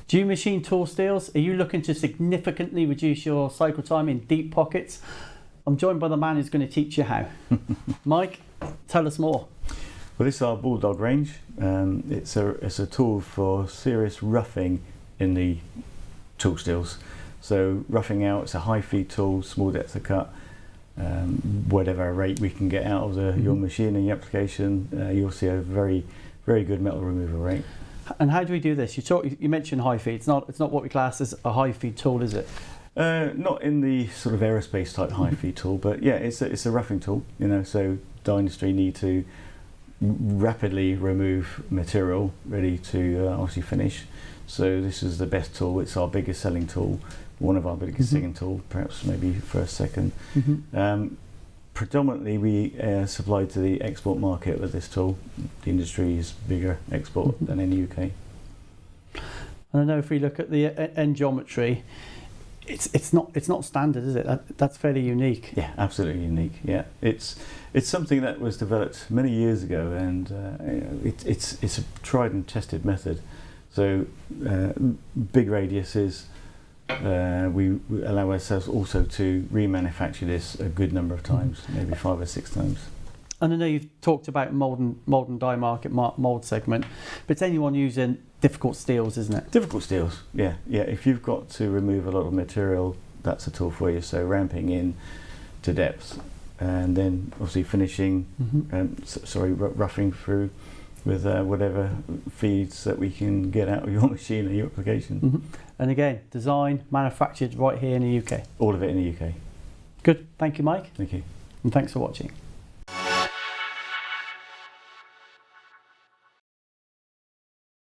Do you machine tool steels? Are you looking to significantly reduce your cycle time in deep pockets? I'm joined by the man who's going to teach you how. Mike, tell us more. Well, this is our Bulldog range. It's a tool for serious roughing in the tool steels. So roughing out, it's a high feed tool, small depth of cut, whatever rate we can get out of your machine and your application, you'll see a very, very good metal removal rate. And how do we do this? You mentioned high feed. It's not what we class as a high feed tool, is it? Not in the sort of aerospace type high feed tool, but yeah, it's a roughing tool. So the industry need to rapidly remove material ready to obviously finish. So this is the best tool. It's our biggest selling tool, one of our biggest selling tool, perhaps maybe first, second. Predominantly we supply to the export market with this tool. The industry is bigger export than in the UK. And I know if we look at the end geometry, it's not standard, is it? That's fairly unique. Yeah, absolutely unique. Yeah, it's something that was developed many years ago, and it's a tried and tested method. So big radiuses. We allow ourselves also to remanufacture this a good number of times, maybe 5 or 6 times. And I know you've talked about mould and die market, mould segment, but it's anyone using difficult steels, isn't it? Difficult steels, yeah. If you've got to remove a lot of material, that's a tool for you. So ramping in to depth, and then obviously finishing, roughing through with whatever feeds that we can get out of your machine or your application. And again, designed, manufactured right here in the UK. All of it in the UK. Good, thank you, Mike. Thank you. And thanks for watching.